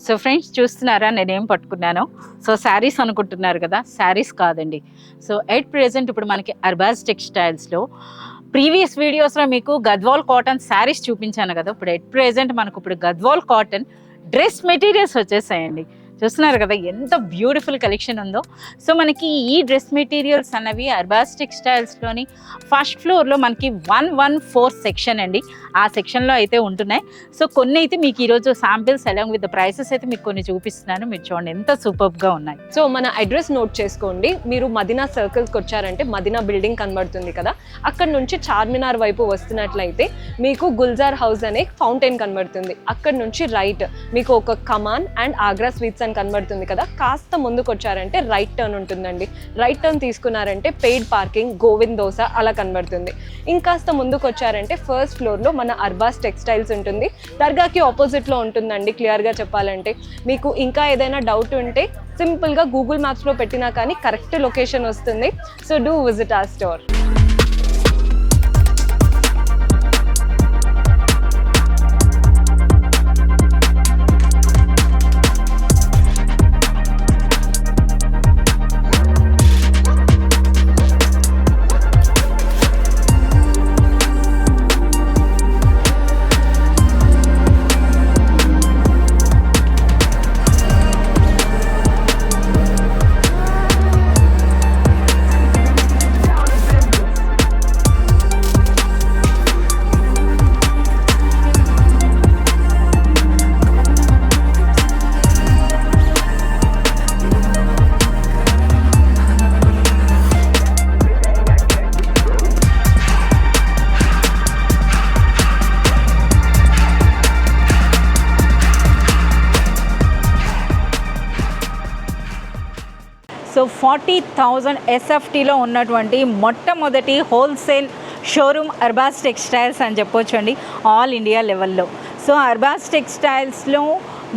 So friends చూస్తున్నారా నేనేం పట్టుకున్నాను. సో శారీస్ అనుకుంటున్నారు కదా, శారీస్ కాదండి. సో ఎట్ ప్రెజెంట్ ఇప్పుడు మనకి అర్బాజ్ టెక్స్టైల్స్లో ప్రీవియస్ వీడియోస్లో మీకు గద్వాల్ కాటన్ శారీస్ చూపించాను కదా, ఇప్పుడు ఎట్ ప్రెజెంట్ మనకు ఇప్పుడు గద్వాల్ కాటన్ డ్రెస్ మెటీరియల్స్ వచ్చేసాయండి. చూస్తున్నారు కదా ఎంత బ్యూటిఫుల్ కలెక్షన్ ఉందో. సో మనకి ఈ డ్రెస్ మెటీరియల్స్ అన్నవి అర్బాజ్ టెక్స్టైల్స్లోని ఫస్ట్ ఫ్లోర్లో మనకి 114 సెక్షన్ అండి, ఆ సెక్షన్లో అయితే ఉంటున్నాయి. సో కొన్ని అయితే మీకు ఈరోజు samples along with the prices అయితే మీకు కొన్ని చూపిస్తున్నాను, మీరు చూడండి ఎంత సూపర్గా ఉన్నాయి. సో మన అడ్రస్ నోట్ చేసుకోండి. మీరు మదీనా సర్కిల్స్కి వచ్చారంటే మదీనా బిల్డింగ్ కనబడుతుంది కదా, అక్కడ నుంచి చార్మినార్ వైపు వస్తున్నట్లయితే మీకు గుల్జార్ హౌస్ అనే ఫౌంటైన్ కనబడుతుంది. అక్కడ నుంచి రైట్ మీకు ఒక కమాన్ అండ్ ఆగ్రా స్వీట్స్ అని కనబడుతుంది కదా, కాస్త ముందుకు వచ్చారంటే రైట్ టర్న్ ఉంటుందండి. రైట్ టర్న్ తీసుకున్నారంటే పెయిడ్ పార్కింగ్, గోవింద్ దోస అలా కనబడుతుంది. ఇంకాస్త ముందుకు వచ్చారంటే ఫస్ట్ ఫ్లోర్లో మన అర్బాజ్ టెక్స్టైల్స్ ఉంటుంది, దర్గాకి ఆపోజిట్లో ఉంటుందండి. క్లియర్గా చెప్పాలంటే మీకు ఇంకా ఏదైనా డౌట్ ఉంటే సింపుల్గా గూగుల్ మ్యాప్స్లో పెట్టినా కానీ కరెక్ట్ లొకేషన్ వస్తుంది. So do visit our store. So 40,000 SFTలో ఉన్నటువంటి మొట్టమొదటి హోల్సేల్ షోరూమ్ అర్బాజ్ టెక్స్టైల్స్ అని చెప్పొచ్చు అండి, ఆల్ ఇండియా లెవెల్లో. సో అర్బాజ్ టెక్స్టైల్స్లో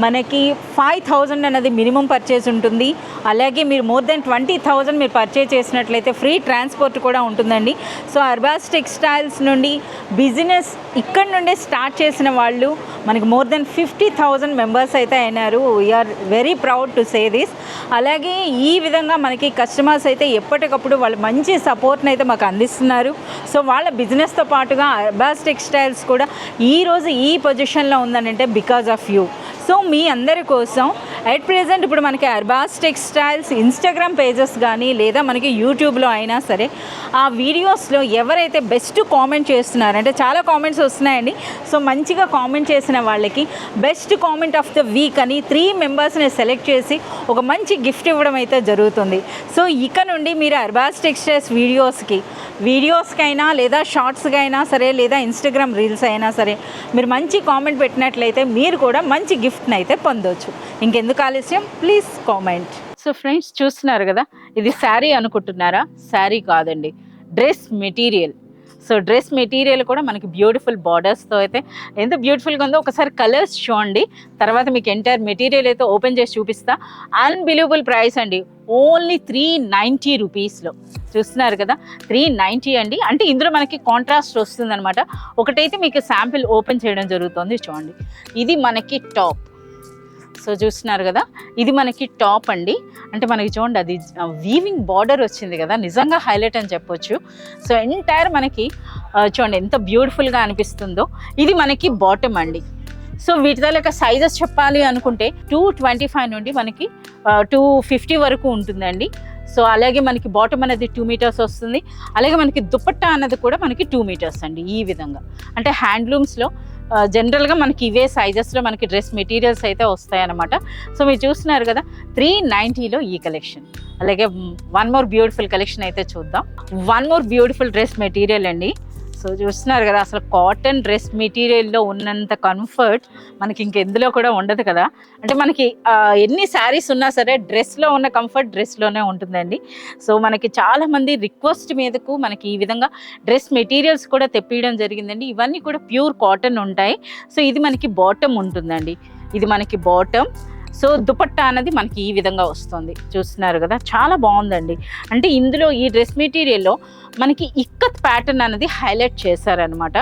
మనకి 5,000 అన్నది మినిమం పర్చేస్ ఉంటుంది. అలాగే మీరు మోర్ దెన్ 20,000 మీరు పర్చేస్ చేసినట్లయితే ఫ్రీ ట్రాన్స్పోర్ట్ కూడా ఉంటుందండి. సో అర్బాజ్ టెక్స్టైల్స్ నుండి బిజినెస్ ఇక్కడ నుండే స్టార్ట్ చేసిన వాళ్ళు మనకి మోర్ దెన్ 50,000 మెంబర్స్ అయితే అయినారు. We are very proud to say this. అలాగే ఈ విధంగా మనకి కస్టమర్స్ అయితే ఎప్పటికప్పుడు వాళ్ళు మంచి సపోర్ట్ని అయితే మాకు అందిస్తున్నారు. సో వాళ్ళ బిజినెస్తో పాటుగా అర్బాజ్ టెక్స్టైల్స్ కూడా ఈరోజు ఈ పొజిషన్లో ఉందనంటే బికాజ్ ఆఫ్ యూ. సో మీ అందరి కోసం అట్ ప్రెజెంట్ ఇప్పుడు మనకి అర్బాజ్ టెక్స్టైల్స్ ఇన్స్టాగ్రామ్ పేజెస్ కానీ లేదా మనకి యూట్యూబ్లో అయినా సరే ఆ వీడియోస్లో ఎవరైతే బెస్ట్ కామెంట్ చేస్తున్నారంటే చాలా కామెంట్స్ వస్తున్నాయండి. సో మంచిగా కామెంట్ చేసిన వాళ్ళకి best comment of the week అని 3 మెంబర్స్ని సెలెక్ట్ చేసి ఒక మంచి గిఫ్ట్ ఇవ్వడం అయితే జరుగుతుంది. సో ఇక నుండి మీరు అర్బాజ్ టెక్స్టైల్స్ వీడియోస్కైనా లేదా షార్ట్స్కైనా సరే లేదా ఇన్స్టాగ్రామ్ రీల్స్ అయినా సరే మీరు మంచి కామెంట్ పెట్టినట్లయితే మీరు కూడా మంచి గిఫ్ట్ని అయితే పొందవచ్చు. ఇంకెందుకు ఆలస్యం, ప్లీజ్ కామెంట్. సో ఫ్రెండ్స్ చూస్తున్నారు కదా, ఇది శారీ అనుకుంటున్నారా, శారీ కాదండి, dress material. So dress material కూడా మనకి బ్యూటిఫుల్ బార్డర్స్తో అయితే ఎంత బ్యూటిఫుల్గా ఉందో ఒకసారి కలర్స్ చూడండి, తర్వాత మీకు ఎంటైర్ మెటీరియల్ అయితే ఓపెన్ చేసి చూపిస్తా. అన్బిలీవబుల్ ప్రైస్ అండి, ఓన్లీ 390 రూపీస్లో. చూస్తున్నారు కదా 390 అండి. అంటే ఇందులో మనకి కాంట్రాస్ట్ వస్తుందన్నమాట. ఒకటైతే మీకు శాంపిల్ ఓపెన్ చేయడం జరుగుతుంది, చూడండి. ఇది మనకి టాప్. సో చూస్తున్నారు కదా ఇది మనకి టాప్ అండి. అంటే మనకి చూడండి అది వీవింగ్ బార్డర్ వచ్చింది కదా, నిజంగా హైలైట్ అని చెప్పొచ్చు. సో ఎంటైర్ మనకి చూడండి ఎంత బ్యూటిఫుల్గా అనిపిస్తుందో. ఇది మనకి బాటమ్ అండి. సో వీటితో లెక్క సైజెస్ చెప్పాలి అనుకుంటే 225 నుండి మనకి 250 వరకు ఉంటుందండి. సో అలాగే మనకి బాటమ్ అనేది 2 మీటర్స్ వస్తుంది. అలాగే మనకి దుపట్టా అన్నది కూడా మనకి 2 మీటర్స్ అండి. ఈ విధంగా అంటే హ్యాండ్లూమ్స్లో జనరల్గా మనకి ఇవే సైజెస్లో మనకి డ్రెస్ మెటీరియల్స్ అయితే వస్తాయన్నమాట. సో మీరు చూస్తున్నారు కదా 390లో ఈ కలెక్షన్. అలాగే వన్ మోర్ బ్యూటిఫుల్ కలెక్షన్ అయితే చూద్దాం. One more beautiful dress material అండి. సో చూస్తున్నారు కదా అసలు కాటన్ డ్రెస్ మెటీరియల్లో ఉన్నంత కంఫర్ట్ మనకి ఇంకెందులో కూడా ఉండదు కదా. అంటే మనకి ఎన్ని శారీస్ ఉన్నా సరే డ్రెస్లో ఉన్న కంఫర్ట్ డ్రెస్లోనే ఉంటుందండి. సో మనకి చాలామంది రిక్వెస్ట్ మీదకు మనకి ఈ విధంగా డ్రెస్ మెటీరియల్స్ కూడా తెప్పియడం జరిగిందండి. ఇవన్నీ కూడా ప్యూర్ కాటన్ ఉంటాయి. సో ఇది మనకి బాటమ్ ఉంటుందండి, ఇది మనకి బాటమ్. సో దుపట్టా అనేది మనకి ఈ విధంగా వస్తుంది. చూస్తున్నారు కదా చాలా బాగుందండి. అంటే ఇందులో ఈ డ్రెస్ మెటీరియల్లో మనకి ఇక్కత్ ప్యాటర్న్ అనేది హైలైట్ చేశారనమాట.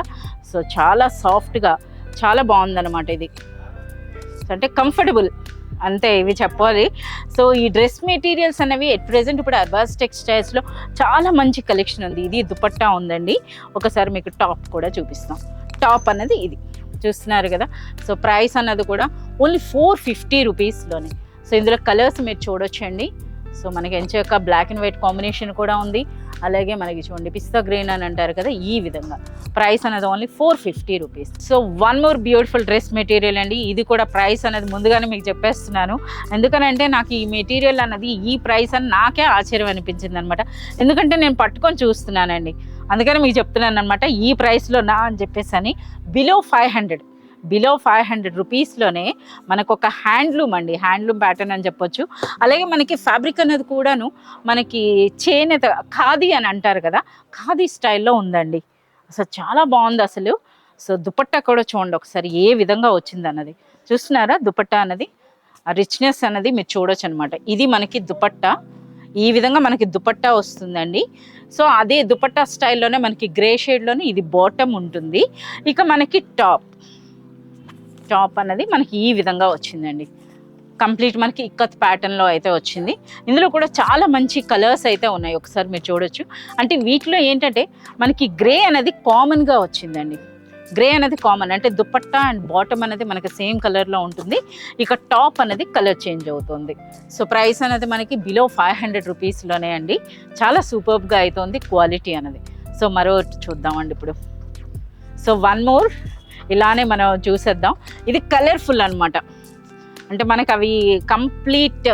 సో చాలా సాఫ్ట్గా చాలా బాగుందన్నమాట ఇది. అంటే కంఫర్టబుల్ అంతే ఇవి చెప్పాలి. సో ఈ డ్రెస్ మెటీరియల్స్ అనేవి ఎట్ ప్రెజెంట్ ఇప్పుడు అర్బాస్ టెక్స్టైల్స్లో చాలా మంచి కలెక్షన్ ఉంది. ఇది దుపట్టా ఉందండి. ఒకసారి మీకు టాప్ కూడా చూపిస్తాం. టాప్ అన్నది ఇది చూస్తున్నారు కదా. సో ప్రైస్ అన్నది కూడా ఓన్లీ 450 రూపీస్లోనే. సో ఇందులో కలర్స్ మీరు చూడొచ్చండి. సో మనకి ఎంచక్క బ్లాక్ అండ్ వైట్ కాంబినేషన్ కూడా ఉంది. అలాగే మనకి చూడండి పిస్తా గ్రీన్ అని అంటారు కదా, ఈ విధంగా. ప్రైస్ అనేది only 450 rupees. So one more beautiful dress material అండి. ఇది కూడా ప్రైస్ అనేది ముందుగానే మీకు చెప్పేస్తున్నాను. ఎందుకనంటే నాకు ఈ మెటీరియల్ అన్నది ఈ ప్రైస్ అని నాకే ఆశ్చర్యం అనిపించింది అనమాట. ఎందుకంటే నేను పట్టుకొని చూస్తున్నానండి, అందుకని మీకు చెప్తున్నాను అనమాట ఈ ప్రైస్లో నా అని చెప్పేసి అని. బిలో 500 రూపీస్లోనే మనకు ఒక హ్యాండ్లూమ్ అండి, హ్యాండ్లూమ్ ప్యాటర్న్ అని చెప్పొచ్చు. అలాగే మనకి ఫ్యాబ్రిక్ అనేది కూడాను మనకి చేనేత ఖాదీ అని అంటారు కదా, ఖాదీ స్టైల్లో ఉందండి. అసలు చాలా బాగుంది అసలు. సో దుపట్టా కూడా చూడండి ఒకసారి ఏ విధంగా వచ్చింది అన్నది చూస్తున్నారా. దుపట్టా అన్నది ఆ రిచ్నెస్ అన్నది మీరు చూడొచ్చు అనమాట. ఇది మనకి దుపట్టా, ఈ విధంగా మనకి దుపట్టా వస్తుందండి. సో అదే దుపట్టా స్టైల్లోనే మనకి గ్రే షేడ్లోనే ఇది బాటమ్ ఉంటుంది. ఇక మనకి టాప్ అన్నది మనకి ఈ విధంగా వచ్చిందండి. కంప్లీట్ మనకి ఇక్కత్ ప్యాటర్న్లో అయితే వచ్చింది. ఇందులో కూడా చాలా మంచి కలర్స్ అయితే ఉన్నాయి, ఒకసారి మీరు చూడొచ్చు. అంటే వీటిలో ఏంటంటే మనకి గ్రే అనేది కామన్గా వచ్చిందండి. గ్రే అనేది కామన్, అంటే దుపట్టా అండ్ బాటమ్ అనేది మనకి సేమ్ కలర్లో ఉంటుంది. ఇక టాప్ అనేది కలర్ చేంజ్ అవుతుంది. సో ప్రైస్ అనేది మనకి బిలో 500 రూపీస్లోనే అండి. చాలా సూపర్గా అవుతుంది క్వాలిటీ అనేది. సో మరో చూద్దామండి ఇప్పుడు. సో వన్ మోర్ ఇలానే మనం చూసేద్దాం. ఇది కలర్ఫుల్ అనమాట. అంటే మనకు అవి కంప్లీట్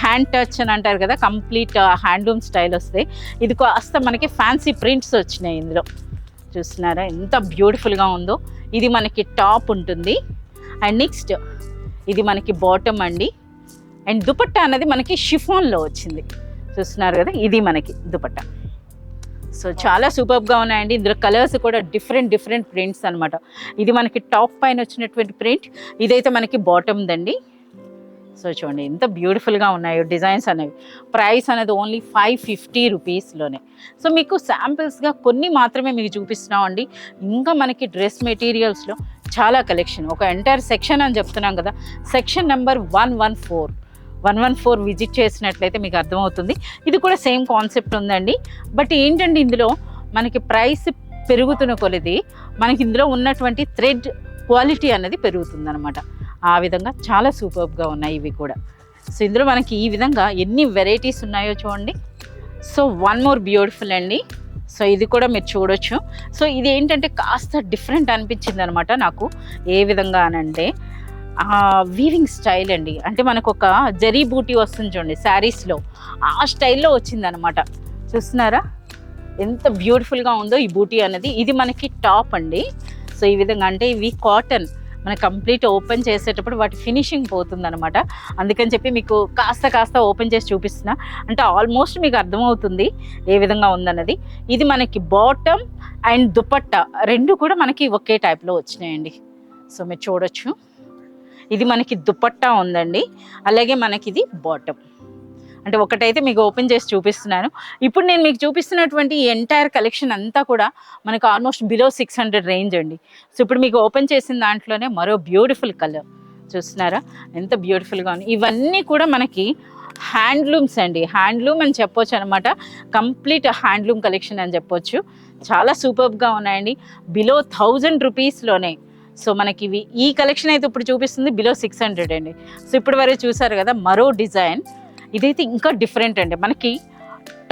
హ్యాండ్ టచ్ అని అంటారు కదా, కంప్లీట్ హ్యాండ్లూమ్ స్టైల్ వస్తాయి. ఇది కాస్త మనకి ఫ్యాన్సీ ప్రింట్స్ వచ్చినాయి ఇందులో. చూస్తున్నారా ఎంత బ్యూటిఫుల్గా ఉందో. ఇది మనకి టాప్ ఉంటుంది. అండ్ నెక్స్ట్ ఇది మనకి బాటమ్ అండి. అండ్ దుపట్టా అనేది మనకి షిఫాన్లో వచ్చింది. చూస్తున్నారు కదా, ఇది మనకి దుపట్టా. సో చాలా సూపర్గా ఉన్నాయండి. ఇందులో కలర్స్ కూడా డిఫరెంట్ ప్రింట్స్ అనమాట. ఇది మనకి టాప్ పైన వచ్చినటువంటి ప్రింట్, ఇదైతే మనకి బాటమ్ దండి. సో చూడండి ఎంత బ్యూటిఫుల్గా ఉన్నాయో డిజైన్స్ అనేవి. ప్రైస్ అనేది ఓన్లీ 550 రూపీస్లోనే. సో మీకు శాంపిల్స్గా కొన్ని మాత్రమే మీకు చూపిస్తున్నామండి. ఇంకా మనకి డ్రెస్ మెటీరియల్స్లో చాలా కలెక్షన్, ఒక ఎంటైర్ సెక్షన్ అని చెప్తున్నాం కదా. సెక్షన్ నెంబర్ 114 విజిట్ చేసినట్లయితే మీకు అర్థమవుతుంది. ఇది కూడా సేమ్ కాన్సెప్ట్ ఉందండి. బట్ ఏంటంటే ఇందులో మనకి ప్రైస్ పెరుగుతున్న కొలది మనకి ఇందులో ఉన్నటువంటి థ్రెడ్ క్వాలిటీ అనేది పెరుగుతుంది అనమాట. ఆ విధంగా చాలా సూపర్గా ఉన్నాయి ఇవి కూడా. సో ఇందులో మనకి ఈ విధంగా ఎన్ని వెరైటీస్ ఉన్నాయో చూడండి. సో వన్ మోర్ బ్యూటిఫుల్ అండి. సో ఇది కూడా మీరు చూడొచ్చు. సో ఇది ఏంటంటే కాస్త డిఫరెంట్ అనిపించింది అనమాట నాకు. ఏ విధంగా అనంటే వీవింగ్ స్టైల్ అండి. అంటే మనకు ఒక జరీ బూటీ వస్తుంది చూడండి శారీస్లో, ఆ స్టైల్లో వచ్చిందనమాట. చూస్తున్నారా ఎంత బ్యూటిఫుల్గా ఉందో ఈ బూటీ అనేది. ఇది మనకి టాప్ అండి. సో ఈ విధంగా అంటే ఇవి కాటన్, మనకి కంప్లీట్ ఓపెన్ చేసేటప్పుడు వాటి ఫినిషింగ్ పోతుందనమాట. అందుకని చెప్పి మీకు కాస్త ఓపెన్ చేసి చూపిస్తున్నా. అంటే ఆల్మోస్ట్ మీకు అర్థమవుతుంది ఏ విధంగా ఉందన్నది. ఇది మనకి బాటమ్ అండ్ దుపట్టా రెండు కూడా మనకి ఒకే టైప్లో వచ్చినాయండి. సో మీరు చూడొచ్చు, ఇది మనకి దుపట్టా ఉందండి, అలాగే మనకి ఇది బాటమ్. అంటే ఒకటైతే మీకు ఓపెన్ చేసి చూపిస్తున్నాను. ఇప్పుడు నేను మీకు చూపిస్తున్నటువంటి ఈ ఎంటైర్ కలెక్షన్ అంతా కూడా మనకు ఆల్మోస్ట్ బిలో 600 రేంజ్ అండి. సో ఇప్పుడు మీకు ఓపెన్ చేసిన దాంట్లోనే మరో బ్యూటిఫుల్ కలర్ చూస్తున్నారా ఎంత బ్యూటిఫుల్గా ఉంది. ఇవన్నీ కూడా మనకి హ్యాండ్లూమ్స్ అండి, హ్యాండ్లూమ్ అని చెప్పొచ్చు అనమాట. కంప్లీట్ హ్యాండ్లూమ్ కలెక్షన్ అని చెప్పొచ్చు. చాలా సూపర్గా ఉన్నాయండి. బిలో 1000 రూపీస్లోనే. సో మనకి ఇవి ఈ కలెక్షన్ అయితే ఇప్పుడు చూపిస్తుంది బిలో 600 అండి. సో ఇప్పుడు వరకు చూసారు కదా మరో డిజైన్. ఇదైతే ఇంకా డిఫరెంట్ అండి. మనకి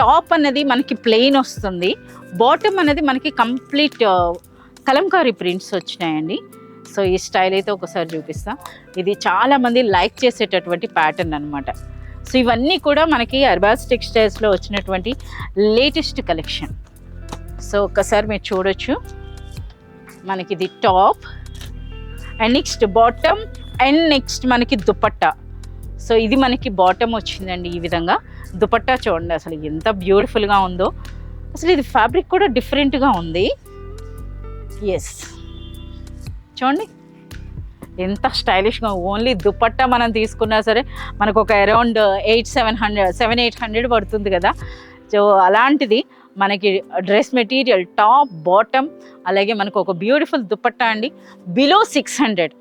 టాప్ అనేది మనకి ప్లెయిన్ వస్తుంది, బాటమ్ అనేది మనకి కంప్లీట్ కలంకారీ ప్రింట్స్ వచ్చినాయండి. సో ఈ స్టైల్ అయితే ఒకసారి చూపిస్తా. ఇది చాలామంది లైక్ చేసేటటువంటి ప్యాటర్న్ అనమాట. సో ఇవన్నీ కూడా మనకి అర్బాస్ టెక్స్టైల్స్లో వచ్చినటువంటి లేటెస్ట్ కలెక్షన్. సో ఒకసారి మీరు చూడొచ్చు, మనకి ఇది top and next bottom and next మనకి దుపట్టా. సో ఇది మనకి బాటమ్ వచ్చిందండి. ఈ విధంగా దుపట్టా చూడండి అసలు ఎంత బ్యూటిఫుల్గా ఉందో. అసలు ఇది ఫ్యాబ్రిక్ కూడా డిఫరెంట్గా ఉంది. ఎస్ చూడండి ఎంత స్టైలిష్గా. ఓన్లీ దుపట్టా మనం తీసుకున్నా సరే మనకు ఒక అరౌండ్ 700-800 పడుతుంది కదా. సో అలాంటిది మనకి డ్రెస్ మెటీరియల్ టాప్ బాటమ్ అలాగే మనకు ఒక బ్యూటిఫుల్ దుపట్టా అండి బిలో 600.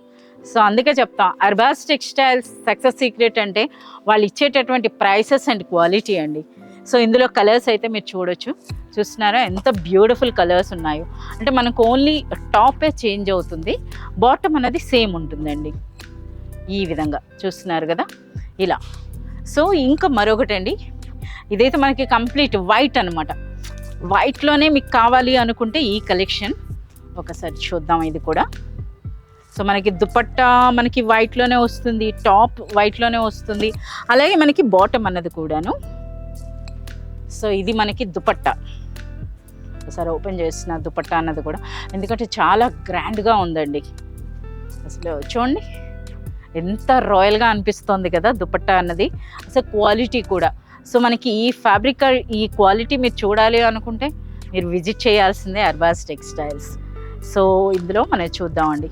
సో అందుకే చెప్తాం అర్బాస్ టెక్స్టైల్స్ సక్సెస్ సీక్రెట్ అంటే వాళ్ళు ఇచ్చేటటువంటి ప్రైసెస్ అండ్ క్వాలిటీ అండి. సో ఇందులో కలర్స్ అయితే మీరు చూస్తున్నారా ఎంత బ్యూటిఫుల్ కలర్స్ ఉన్నాయో. అంటే మనకు ఓన్లీ టాపే చేంజ్ అవుతుంది, బాటమ్ అనేది సేమ్ ఉంటుందండి. ఈ విధంగా చూస్తున్నారు కదా ఇలా. సో ఇంకా మరొకటండి, ఇదైతే మనకి కంప్లీట్ వైట్ అనమాట. వైట్లోనే మీకు కావాలి అనుకుంటే ఈ కలెక్షన్ ఒకసారి చూద్దాం. ఇది కూడా సో మనకి దుపట్టా మనకి వైట్లోనే వస్తుంది, టాప్ వైట్లోనే వస్తుంది, అలాగే మనకి బాటమ్ అన్నది కూడాను. సో ఇది మనకి దుపట్టా. ఒకసారి ఓపెన్ చేసిన దుపట్టా అన్నది కూడా, ఎందుకంటే చాలా గ్రాండ్గా ఉందండి. అసలు చూడండి ఎంత రాయల్గా అనిపిస్తుంది కదా దుపట్టా అన్నది. అసలు క్వాలిటీ కూడా. సో మనకి ఈ ఫ్యాబ్రిక్ ఈ క్వాలిటీ మీరు చూడాలి అనుకుంటే మీరు విజిట్ చేయాల్సిందే అర్బాస్ టెక్స్టైల్స్. సో ఇందులో మనం చూద్దామండి.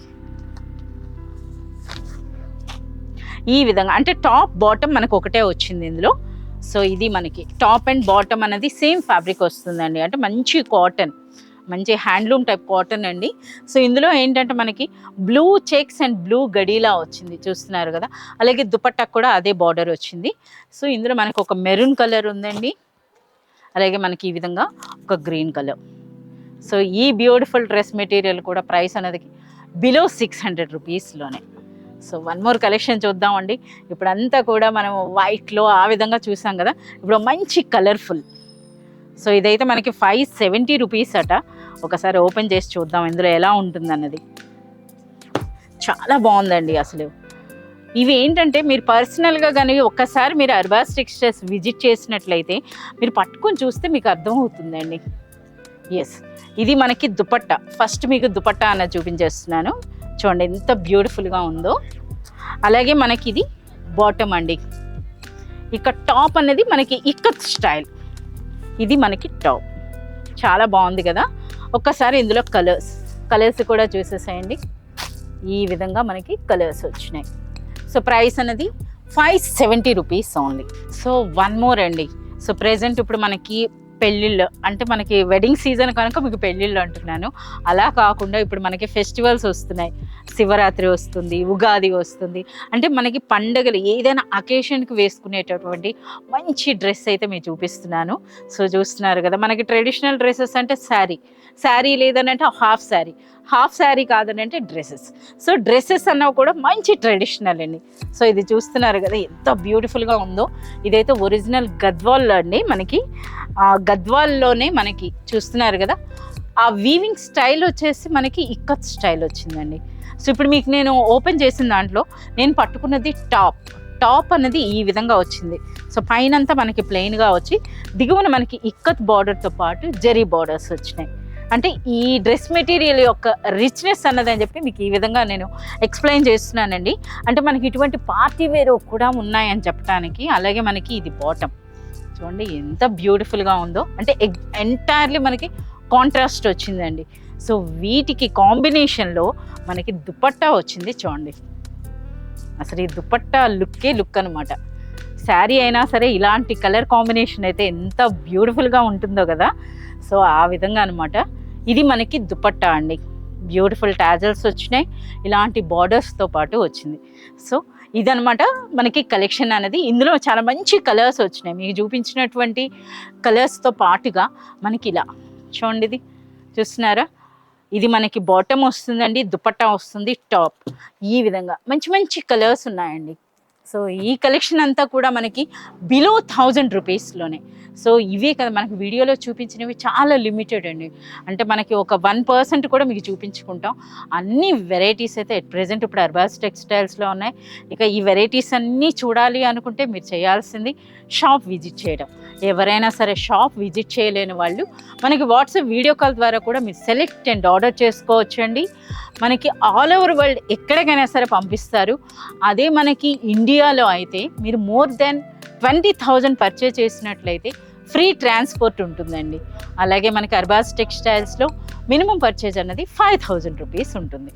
ఈ విధంగా అంటే టాప్ బాటమ్ మనకు ఒకటే వచ్చింది ఇందులో. సో ఇది మనకి టాప్ అండ్ బాటమ్ అనేది సేమ్ ఫ్యాబ్రిక్ వస్తుందండి. అంటే మంచి కాటన్, మంచి హ్యాండ్లూమ్ టైప్ కాటన్ అండి. సో ఇందులో ఏంటంటే మనకి బ్లూ చెక్స్ అండ్ బ్లూ గడీలా వచ్చింది చూస్తున్నారు కదా. అలాగే దుపట్టా కూడా అదే బార్డర్ వచ్చింది. సో ఇందులో మనకు ఒక మెరూన్ కలర్ ఉందండి, అలాగే మనకి ఈ విధంగా ఒక గ్రీన్ కలర్. సో ఈ బ్యూటిఫుల్ డ్రెస్ మెటీరియల్ కూడా ప్రైస్ అనేది బిలో 600 రూపీస్లోనే. సో వన్ మోర్ కలెక్షన్ చూద్దామండి. ఇప్పుడు అంతా కూడా మనం వైట్లో ఆ విధంగా చూసాం కదా, ఇప్పుడు మంచి కలర్ఫుల్. సో ఇదైతే మనకి 570 రూపీస్ అట. ఒకసారి ఓపెన్ చేసి చూద్దాం ఇందులో ఎలా ఉంటుందన్నది. చాలా బాగుందండి అసలు. ఇవి ఏంటంటే మీరు పర్సనల్గా కానీ ఒక్కసారి మీరు అర్బాస్ టెక్స్టైల్స్ విజిట్ చేసినట్లయితే మీరు పట్టుకొని చూస్తే మీకు అర్థమవుతుందండి. ఎస్, ఇది మనకి దుపట్టా. ఫస్ట్ మీకు దుపట్టా అన్నది చూపించేస్తున్నాను. చూడండి ఎంత బ్యూటిఫుల్గా ఉందో. అలాగే మనకి ఇది బాటమ్ అండి. ఇక టాప్ అనేది మనకి ఇక్కత్ స్టైల్. ఇది మనకి టాప్. చాలా బాగుంది కదా. ఒక్కసారి ఇందులో కలర్స్ కూడా చూసేసేయండి. ఈ విధంగా మనకి కలర్స్ వచ్చినాయి. సో ప్రైస్ అనేది 570 rupees only. So one more అండి. సో ప్రెజెంట్ ఇప్పుడు మనకి పెళ్ళిళ్ళు అంటే మనకి వెడ్డింగ్ సీజన్ కనుక మీకు పెళ్ళిళ్ళు అంటున్నాను. అలా కాకుండా ఇప్పుడు మనకి ఫెస్టివల్స్ వస్తున్నాయి. శివరాత్రి వస్తుంది, ఉగాది వస్తుంది. అంటే మనకి పండగలు ఏదైనా అకేషన్కి వేసుకునేటటువంటి మంచి డ్రెస్ అయితే మీరు చూపిస్తున్నాను. సో చూస్తున్నారు కదా, మనకి ట్రెడిషనల్ డ్రెస్సెస్ అంటే శారీ లేదనంటే హాఫ్ శారీ కాదనంటే డ్రెస్సెస్. సో డ్రెస్సెస్ అన్నవి కూడా మంచి ట్రెడిషనల్ అండి. సో ఇది చూస్తున్నారు కదా ఎంత బ్యూటిఫుల్గా ఉందో. ఇదైతే ఒరిజినల్ గద్వాల్ అండి. మనకి గద్వాల్లోనే మనకి చూస్తున్నారు కదా, ఆ వీవింగ్ స్టైల్ వచ్చేసి మనకి ఇక్కత్ స్టైల్ వచ్చిందండి. సో ఇప్పుడు మీకు నేను ఓపెన్ చేసిన దాంట్లో నేను పట్టుకున్నది టాప్ అన్నది ఈ విధంగా వచ్చింది. సో పైనంతా మనకి ప్లెయిన్గా వచ్చి దిగువన మనకి ఇక్కత్ బార్డర్తో పాటు జరీ బార్డర్స్ వచ్చినాయి. అంటే ఈ డ్రెస్ మెటీరియల్ యొక్క రిచ్నెస్ అన్నదని చెప్పి మీకు ఈ విధంగా నేను ఎక్స్ప్లెయిన్ చేస్తున్నానండి. అంటే మనకి ఇటువంటి పార్టీ వేర్ కూడా ఉన్నాయని చెప్పడానికి. అలాగే మనకి ఇది బాటమ్ చూడండి ఎంత బ్యూటిఫుల్గా ఉందో. అంటే ఎంటైర్లీ మనకి కాంట్రాస్ట్ వచ్చిందండి. సో వీటికి కాంబినేషన్లో మనకి దుపట్టా వచ్చింది చూడండి. అసలు ఈ దుపట్టా లుక్ అనమాట. శారీ అయినా సరే ఇలాంటి కలర్ కాంబినేషన్ అయితే ఎంత బ్యూటిఫుల్గా ఉంటుందో కదా. సో ఆ విధంగా అనమాట. ఇది మనకి దుపట్టా అండి. బ్యూటిఫుల్ టాజల్స్ వచ్చినాయి, ఇలాంటి బార్డర్స్తో పాటు వచ్చింది. సో ఇదనమాట మనకి కలెక్షన్ అనేది. ఇందులో చాలా మంచి కలర్స్ వచ్చినాయి. మీకు చూపించినటువంటి కలర్స్తో పాటుగా మనకి ఇలా చూడండి, ఇది చూస్తున్నారా, ఇది మనకి బాటమ్ వస్తుందండి, దుపట్టా వస్తుంది, టాప్. ఈ విధంగా మంచి కలర్స్ ఉన్నాయండి. సో ఈ కలెక్షన్ అంతా కూడా మనకి బిలో 1000 రూపీస్లోనే. సో ఇవే కదా మనకి వీడియోలో చూపించినవి, చాలా లిమిటెడ్ అండి. అంటే మనకి ఒక 1% కూడా మీకు చూపించుకుంటాం. అన్ని వెరైటీస్ అయితే ఎట్ ప్రెజెంట్ ఇప్పుడు అర్బాస్ టెక్స్టైల్స్లో ఉన్నాయి. ఇక ఈ వెరైటీస్ అన్నీ చూడాలి అనుకుంటే మీరు చేయాల్సింది షాప్ విజిట్ చేయడం. ఎవరైనా సరే షాప్ విజిట్ చేయలేని వాళ్ళు మనకి వాట్సాప్ వీడియో కాల్ ద్వారా కూడా మీరు సెలెక్ట్ అండ్ ఆర్డర్ చేసుకోవచ్చండి. మనకి ఆల్ ఓవర్ వరల్డ్ ఎక్కడికైనా సరే పంపిస్తారు. అదే మనకి ఇండియాలో అయితే మీరు మోర్ దెన్ 20,000 పర్చేజ్ చేసినట్లయితే ఫ్రీ ట్రాన్స్పోర్ట్ ఉంటుందండి. అలాగే మనకి అర్బాస్ టెక్స్టైల్స్లో మినిమం పర్చేజ్ అన్నది 5,000 రూపీస్ ఉంటుంది.